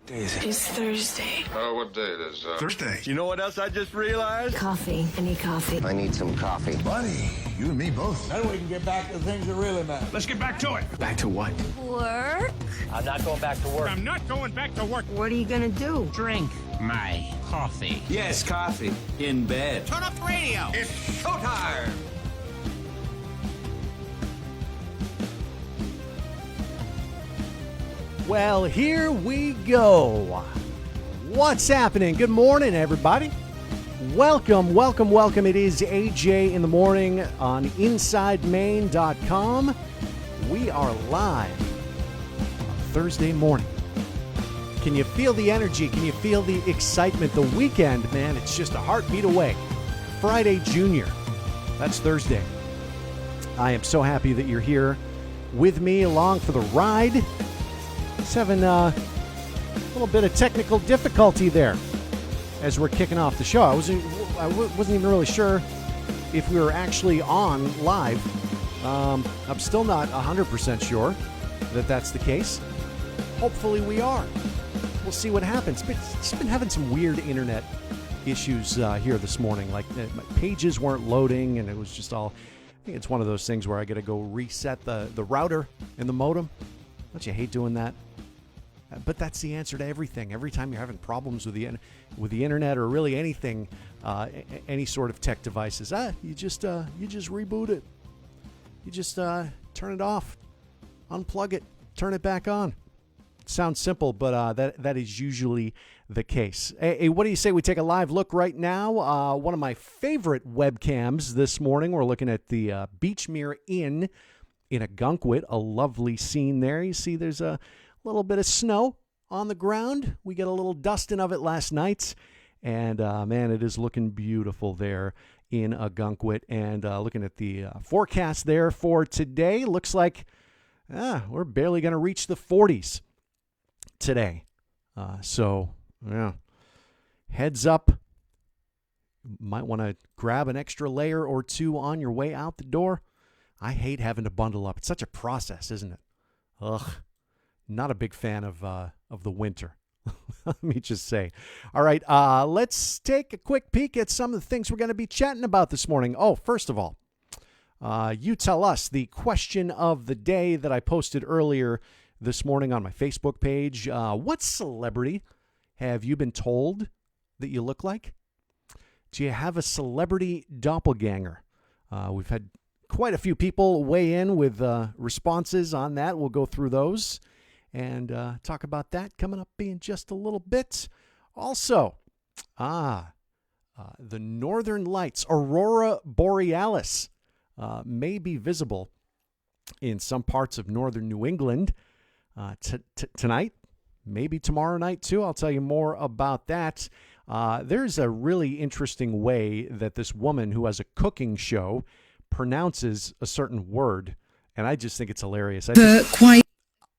day is it? It's Thursday. Oh, what day it is? Thursday. You know what else I just realized? Coffee. I need coffee. I need some coffee. Buddy, you and me both. Then we can get back to things that really matter. Let's get back to it. Back to what? Work? I'm not going back to work. I'm not going back to work. What are you gonna do? Drink my coffee. Yes, coffee. In bed. Turn up the radio. It's showtime. Well, here we go. What's happening? Good morning, everybody. Welcome. It is AJ in the morning on InsideMaine.com. We are live on Thursday morning. Can you feel the energy? Can you feel the excitement? The weekend, man, it's just a heartbeat away. Friday Junior. That's Thursday. I am so happy that you're here with me along for the ride. Just having a little bit of technical difficulty there as we're kicking off the show. I wasn't even really sure if we were actually on live. I'm still not 100% sure that that's the case. Hopefully we are. We'll see what happens. But it's been having some weird internet issues here this morning. Like my pages weren't loading, and it was just all. I think it's one of those things where I got to go reset the router and the modem. Don't you hate doing that? But that's the answer to everything. Every time you're having problems with the internet or really anything, any sort of tech devices, you just reboot it. You just turn it off, unplug it, turn it back on. Sounds simple, but that is usually the case. Hey, what do you say we take a live look right now? One of my favorite webcams this morning. We're looking at the Beachmere Inn in Ogunquit. A lovely scene there. You see there's a little bit of snow on the ground. We get a little dusting of it last night. And, man, it is looking beautiful there in Ogunquit. And looking at the forecast there for today, looks like we're barely going to reach the 40s today. So, yeah, heads up. Might want to grab an extra layer or two on your way out the door. I hate having to bundle up. It's such a process, isn't it? Ugh. Not a big fan of the winter. Let me just say. All right, let's take a quick peek at some of the things we're going to be chatting about this morning. Oh, first of all, you tell us the question of the day that I posted earlier this morning on my Facebook page. What celebrity have you been told that you look like? Do you have a celebrity doppelganger? We've had quite a few people weigh in with responses on that. We'll go through those and talk about that coming up in just a little bit. Also, the Northern Lights, Aurora Borealis, may be visible in some parts of northern New England tonight, maybe tomorrow night too. I'll tell you more about that. There's a really interesting way that this woman who has a cooking show pronounces a certain word, and I just think it's hilarious.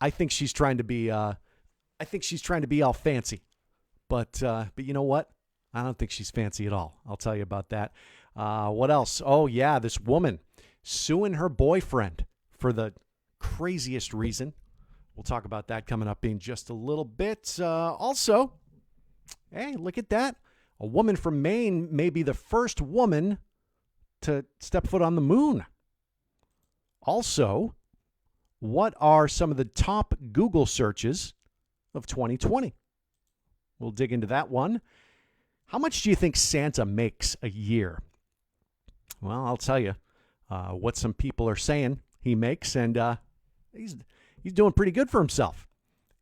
I think she's trying to be all fancy, but you know what? I don't think she's fancy at all. I'll tell you about that. What else? Oh yeah, this woman suing her boyfriend for the craziest reason. We'll talk about that coming up in just a little bit. Also, hey, look at that. A woman from Maine may be the first woman to step foot on the moon. Also, what are some of the top Google searches of 2020? We'll dig into that one. How much do you think Santa makes a year? Well, I'll tell you what some people are saying he makes, and he's doing pretty good for himself.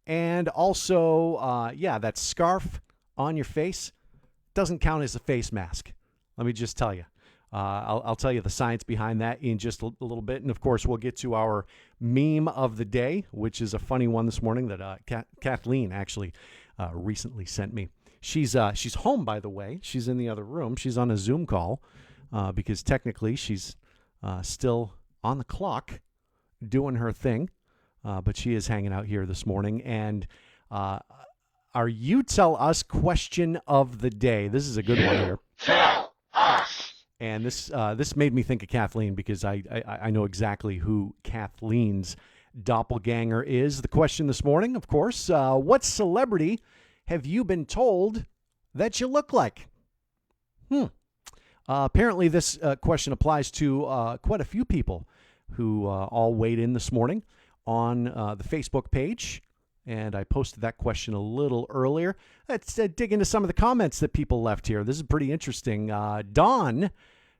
And also, that scarf on your face doesn't count as a face mask. Let me just tell you. I'll tell you the science behind that in just a little bit. And, of course, we'll get to our meme of the day, which is a funny one this morning that Kathleen actually recently sent me. She's home, by the way. She's in the other room. She's on a Zoom call because technically she's still on the clock doing her thing. But she is hanging out here this morning. And our You Tell Us question of the day. This is a good one here. Tell us. And this made me think of Kathleen because I know exactly who Kathleen's doppelganger is the question this morning, of course. What celebrity have you been told that you look like? Apparently, this question applies to quite a few people who all weighed in this morning on the Facebook page. And I posted that question a little earlier. Let's dig into some of the comments that people left here. This is pretty interesting. Dawn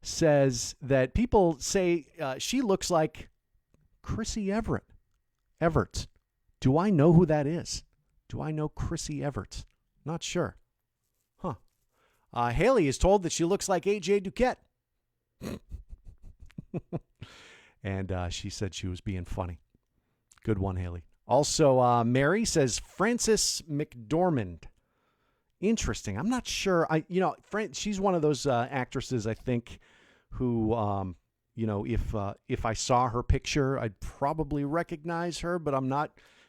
says that people say she looks like Chrissy Everett. Do I know who that is? Do I know Chrissy Everett? Not sure. Haley is told that she looks like A.J. Duquette. And she said she was being funny. Good one, Haley. Also, Mary says Frances McDormand. Interesting. I'm not sure. She's one of those actresses, I think, who, if I saw her picture, I'd probably recognize her, but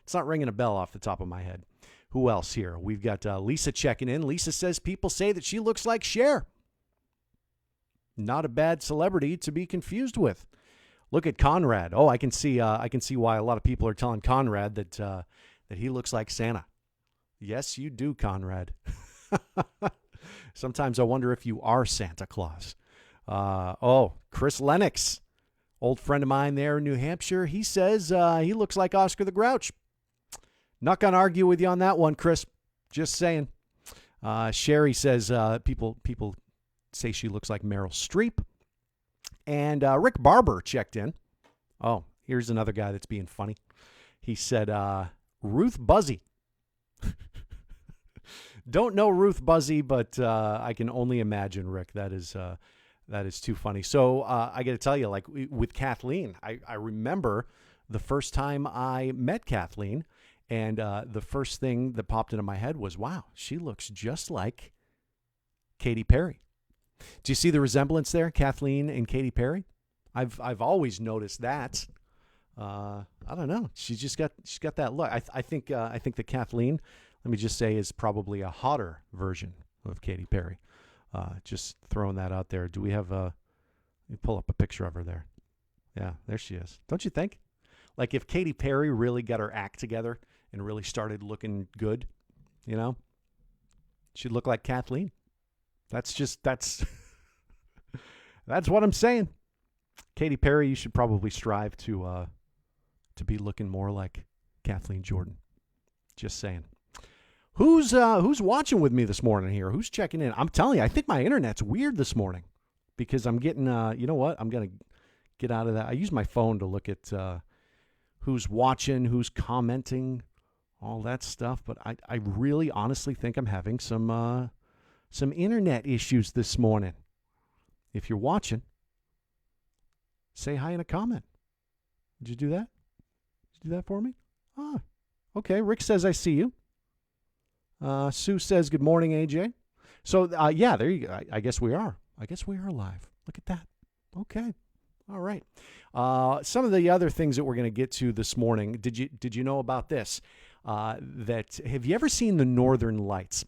it's not ringing a bell off the top of my head. Who else here? We've got Lisa checking in. Lisa says people say that she looks like Cher. Not a bad celebrity to be confused with. Look at Conrad. Oh, I can see why a lot of people are telling Conrad that he looks like Santa. Yes, you do, Conrad. Sometimes I wonder if you are Santa Claus. Chris Lennox, old friend of mine there in New Hampshire. He says he looks like Oscar the Grouch. Not going to argue with you on that one, Chris. Just saying. Sherry says people say she looks like Meryl Streep. And Rick Barber checked in. Oh, here's another guy that's being funny. He said Ruth Buzzy. Don't know Ruth Buzzy, but I can only imagine, Rick. That is too funny. So I got to tell you, like with Kathleen, I remember the first time I met Kathleen. And the first thing that popped into my head was, wow, she looks just like Katy Perry. Do you see the resemblance there, Kathleen and Katy Perry? I've always noticed that. I don't know. She's got that look. I think that Kathleen, let me just say, is probably a hotter version of Katy Perry. Just throwing that out there. Do we have let me pull up a picture of her there. Yeah, there she is. Don't you think? Like if Katy Perry really got her act together and really started looking good, she'd look like Kathleen. That's what I'm saying. Katy Perry, you should probably strive to be looking more like Kathleen Jordan. Just saying. Who's watching with me this morning here? Who's checking in? I'm telling you, I think my internet's weird this morning because I'm getting, you know what? I'm going to get out of that. I use my phone to look at who's watching, who's commenting, all that stuff. But I really honestly think I'm having some internet issues this morning. If you're watching, say hi in a comment. Did you do that? Did you do that for me? Okay. Rick says, I see you. Sue says, good morning, AJ. So, yeah, there you go. I guess we are. I guess we are live. Look at that. Okay. All right. Some of the other things that we're going to get to this morning. Did you know about this? Have you ever seen the Northern Lights?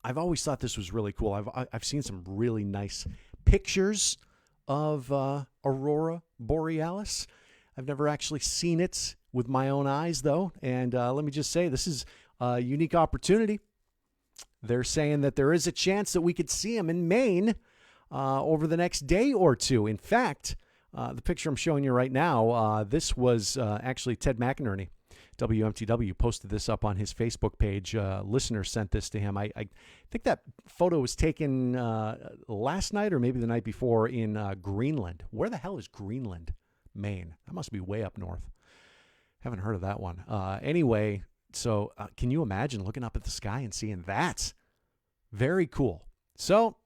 I've always thought this was really cool. I've seen some really nice pictures of Aurora Borealis. I've never actually seen it with my own eyes, though. And let me just say, this is a unique opportunity. They're saying that there is a chance that we could see them in Maine over the next day or two. In fact, the picture I'm showing you right now, this was actually Ted McInerney. WMTW posted this up on his Facebook page. Listener sent this to him. I think that photo was taken last night or maybe the night before in Greenland. Where the hell is Greenland, Maine? That must be way up north. Haven't heard of that one. Anyway, so can you imagine looking up at the sky and seeing that? Very cool. So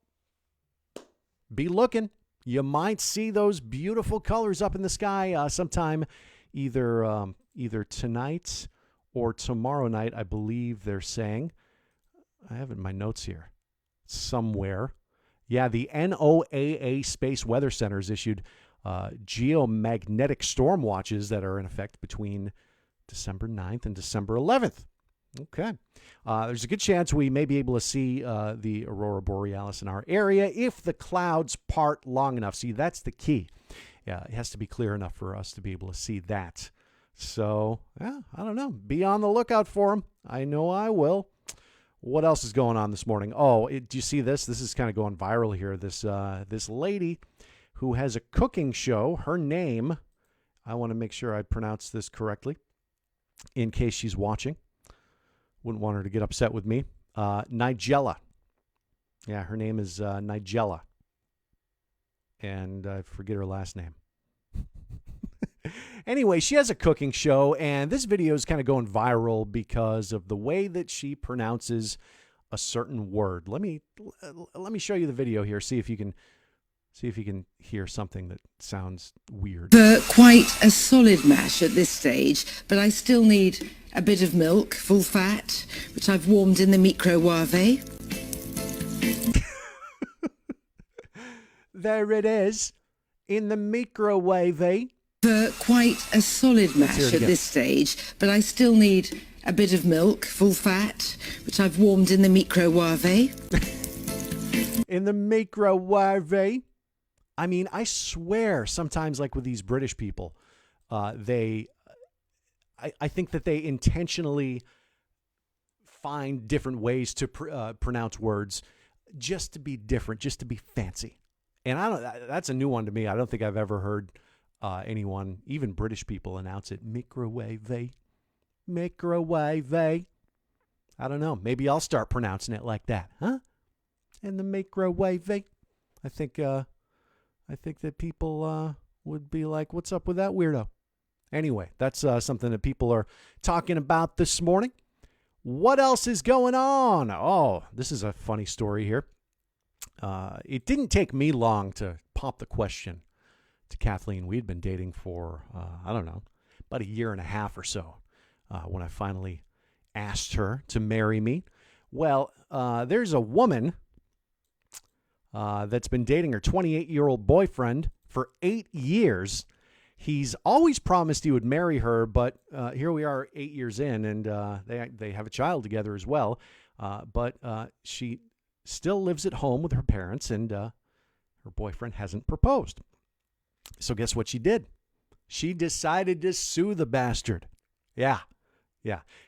be looking. You might see those beautiful colors up in the sky sometime either tonight or tomorrow night, I believe they're saying. I have it in my notes here somewhere. Yeah, the NOAA Space Weather Center has issued geomagnetic storm watches that are in effect between December 9th and December 11th. Okay. There's a good chance we may be able to see the Aurora Borealis in our area if the clouds part long enough. See, that's the key. Yeah, it has to be clear enough for us to be able to see that. So, yeah, I don't know. Be on the lookout for him. I know I will. What else is going on this morning? Oh, do you see this? This is kind of going viral here. This lady who has a cooking show. Her name, I want to make sure I pronounce this correctly in case she's watching. Wouldn't want her to get upset with me. Nigella. Yeah, her name is Nigella. And I forget her last name. Anyway, she has a cooking show, and this video is kind of going viral because of the way that she pronounces a certain word. Let me show you the video here. See if you can hear something that sounds weird. Quite a solid mash at this stage, but I still need a bit of milk, full fat, which I've warmed in the microwave. There it is, in the microwave. Quite a solid mash at this stage, but I still need a bit of milk, full fat, which I've warmed in the microwave. In the microwave. I mean, I swear sometimes, like with these British people, I think that they intentionally find different ways to pronounce words just to be different, just to be fancy. And that's a new one to me. I don't think I've ever heard anyone, even British people, announce it. Microwave. Microwave. I don't know. Maybe I'll start pronouncing it like that, huh? In the microwave. I think that people would be like, what's up with that weirdo? Anyway, that's something that people are talking about this morning. What else is going on? Oh, this is a funny story here. It didn't take me long to pop the question to Kathleen. We'd been dating for, I don't know, about a year and a half or so when I finally asked her to marry me. Well, there's a woman that's been dating her 28-year-old boyfriend for 8 years. He's always promised he would marry her, but here we are 8 years in, and they have a child together as well. But she still lives at home with her parents, and her boyfriend hasn't proposed. So guess what she did? She decided to sue the bastard. Yeah.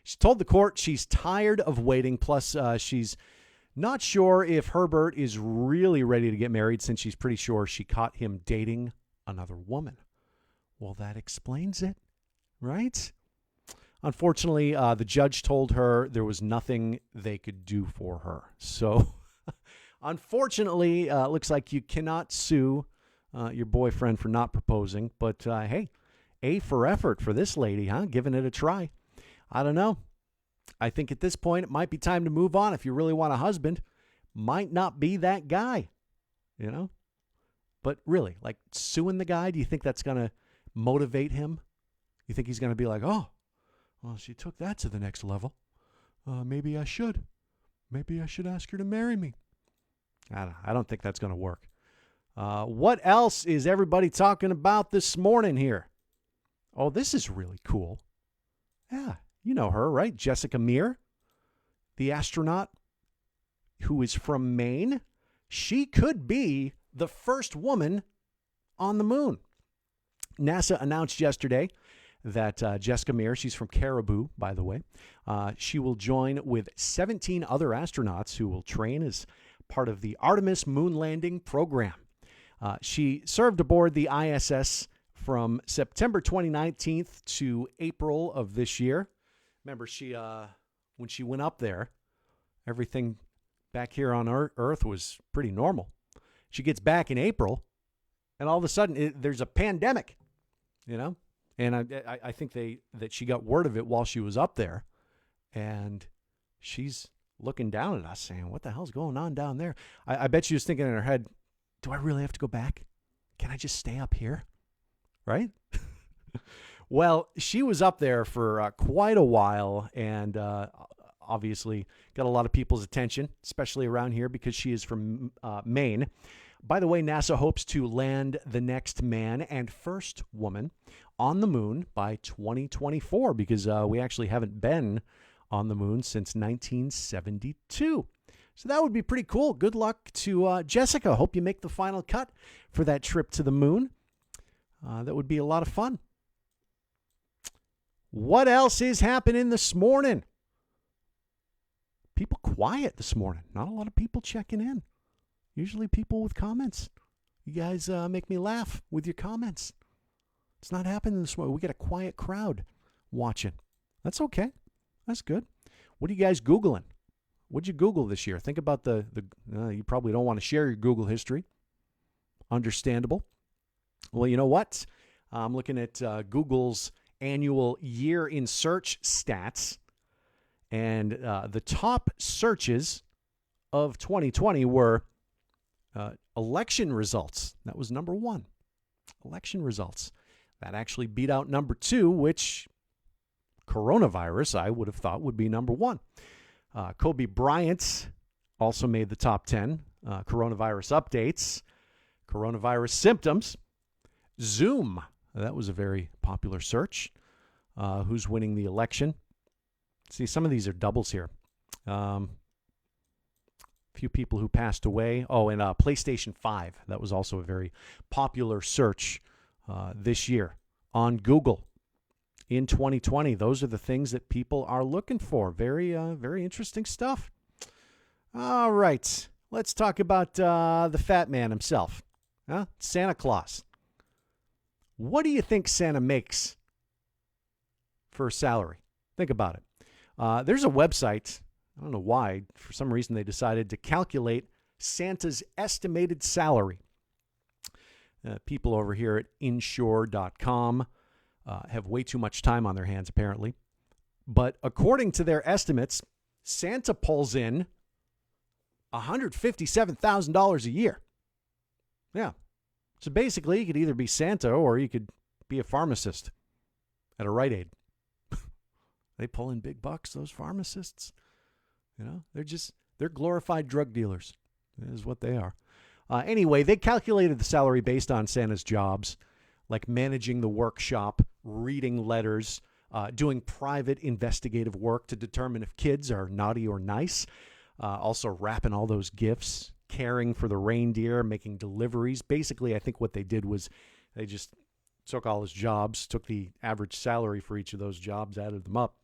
She told the court she's tired of waiting, plus she's not sure if Herbert is really ready to get married, since she's pretty sure she caught him dating another woman. Well, that explains it, right? Unfortunately, the judge told her there was nothing they could do for her. So, unfortunately, it looks like you cannot sue your boyfriend for not proposing. But, hey, A for effort for this lady, huh? Giving it a try. I don't know. I think at this point, it might be time to move on. If you really want a husband, might not be that guy, you know? But really, like suing the guy, do you think that's going to motivate him? You think he's going to be like, oh, well, she took that to the next level. Maybe I should ask her to marry me. I don't think that's going to work. What else is everybody talking about this morning here? Oh, this is really cool. Yeah, you know her, right? Jessica Meir, the astronaut who is from Maine. She could be the first woman on the moon. NASA announced yesterday that Jessica Meir, she's from Caribou, by the way, she will join with 17 other astronauts who will train as part of the Artemis moon landing program. She served aboard the ISS from September 2019 to April of this year. Remember, she when she went up there, everything back here on Earth was pretty normal. She gets back in April, and all of a sudden, there's a pandemic, you know? And I think that she got word of it while she was up there, and she's looking down at us saying, what the hell's going on down there? I bet she was thinking in her head, do I really have to go back? Can I just stay up here? Right? Well, she was up there for quite a while, and obviously got a lot of people's attention, especially around here because she is from Maine. By the way, NASA hopes to land the next man and first woman on the moon by 2024 because we actually haven't been on the moon since 1972. So that would be pretty cool. Good luck to Jessica. Hope you make the final cut for that trip to the moon. That would be a lot of fun. What else is happening this morning? People quiet this morning. Not a lot of people checking in. Usually people with comments. You guys make me laugh with your comments. It's not happening this morning. We got a quiet crowd watching. That's okay. That's good. What are you guys Googling? What'd you Google this year? Think about you probably don't want to share your Google history. Understandable. Well, you know what? I'm looking at Google's annual year in search stats. And the top searches of 2020 were election results. That was number one. Election results. That actually beat out number two, which coronavirus I would have thought would be number one. Kobe Bryant also made the top 10. Coronavirus updates. Coronavirus symptoms. Zoom. That was a very popular search. Who's winning the election? See, some of these are doubles here. Few people who passed away. Oh, and PlayStation 5. That was also a very popular search this year on Google in 2020. Those are the things that people are looking for. Very, very interesting stuff. All right. Let's talk about the fat man himself. Santa Claus. What do you think Santa makes for a salary? Think about it. There's a website. I don't know why. For some reason, they decided to calculate Santa's estimated salary. People over here at insure.com have way too much time on their hands, apparently. But according to their estimates, Santa pulls in $157,000 a year. Yeah. So basically, you could either be Santa or you could be a pharmacist at a Rite Aid. They pull in big bucks, those pharmacists. You know, they're glorified drug dealers. That is what they are. Anyway, they calculated the salary based on Santa's jobs, like managing the workshop, reading letters, doing private investigative work to determine if kids are naughty or nice, also wrapping all those gifts, caring for the reindeer, making deliveries. Basically, I think what they did was they just took all his jobs, took the average salary for each of those jobs, added them up,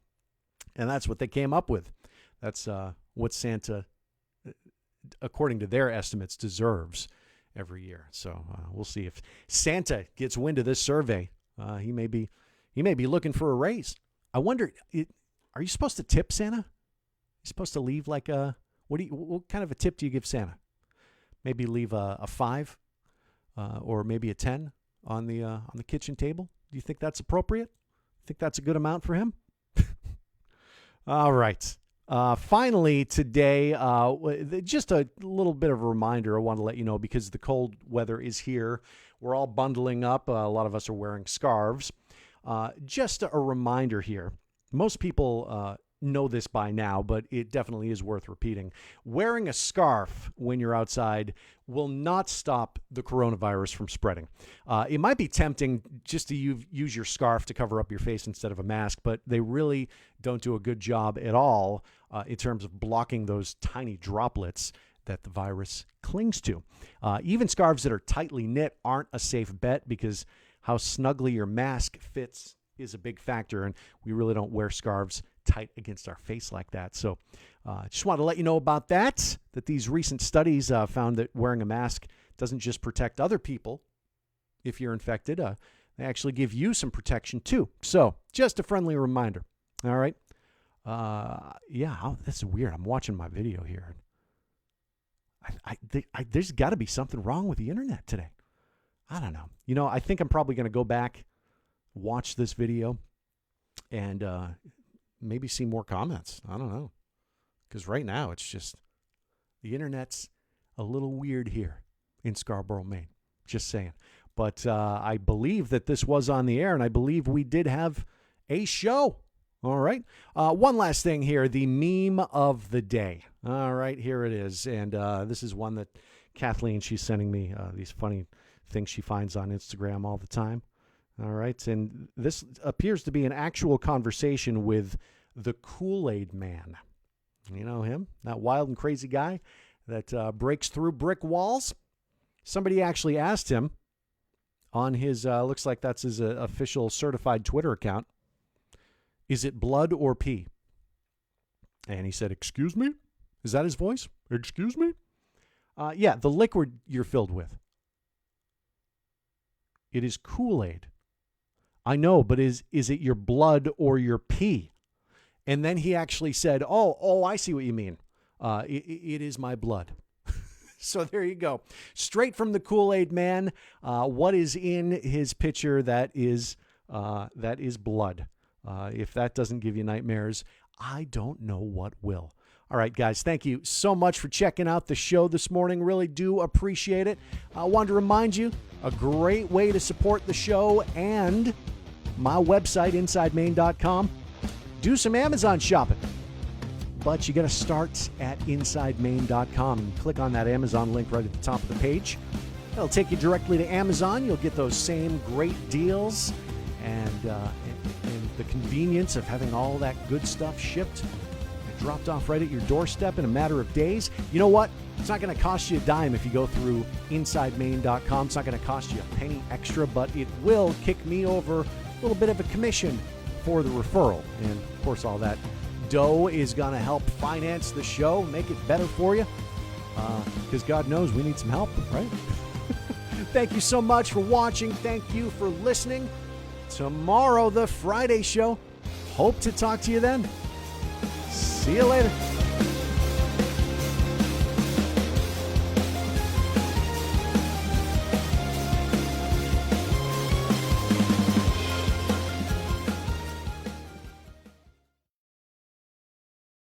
and that's what they came up with. That's what Santa, according to their estimates, deserves every year. So we'll see if Santa gets wind of this survey. He may be looking for a raise. I wonder, are you supposed to tip Santa? You're supposed to leave like what kind of a tip do you give Santa? Maybe leave a 5 or maybe a 10 on the kitchen table. Do you think that's appropriate? Think that's a good amount for him? All right. Finally today, just a little bit of a reminder I want to let you know, because the cold weather is here. We're all bundling up. A lot of us are wearing scarves. Just a reminder here. Most people know this by now, but it definitely is worth repeating. Wearing a scarf when you're outside will not stop the coronavirus from spreading. It might be tempting just to use your scarf to cover up your face instead of a mask, but they really don't do a good job at all in terms of blocking those tiny droplets that the virus clings to. Even scarves that are tightly knit aren't a safe bet, because how snugly your mask fits is a big factor, and we really don't wear scarves tight against our face like that. So just want to let you know about that these recent studies found that wearing a mask doesn't just protect other people if you're infected. They actually give you some protection too. So just a friendly reminder. All right. That's weird. I'm watching my video here. There's got to be something wrong with the internet today. I don't know. You know, I think I'm probably going to go back, watch this video, and maybe see more comments. I don't know. Because right now it's just, the internet's a little weird here in Scarborough, Maine. Just saying. But I believe that this was on the air, and I believe we did have a show. All right. One last thing here, the meme of the day. All right, here it is. And this is one that Kathleen, she's sending me these funny things she finds on Instagram all the time. All right. And this appears to be an actual conversation with the Kool-Aid Man. You know him? That wild and crazy guy that breaks through brick walls. Somebody actually asked him on his, looks like that's his official certified Twitter account. Is it blood or pee? And he said, excuse me? Is that his voice? Excuse me? Yeah, the liquid you're filled with. It is Kool-Aid. I know, but is it your blood or your pee? And then he actually said, oh, I see what you mean. It is my blood. So there you go. Straight from the Kool-Aid Man. What is in his pitcher that is blood. If that doesn't give you nightmares, I don't know what will. All right, guys, thank you so much for checking out the show this morning. Really do appreciate it. I wanted to remind you, a great way to support the show and my website, InsideMaine.com. Do some Amazon shopping. But you got to start at InsideMaine.com and click on that Amazon link right at the top of the page. It'll take you directly to Amazon. You'll get those same great deals and the convenience of having all that good stuff shipped and dropped off right at your doorstep in a matter of days. You know what? It's not going to cost you a dime if you go through InsideMaine.com. It's not going to cost you a penny extra, but it will kick me over a little bit of a commission for the referral. And, of course, all that dough is going to help finance the show, make it better for you, because God knows we need some help, right? Thank you so much for watching. Thank you for listening. Tomorrow, the Friday show. Hope to talk to you then. See you later.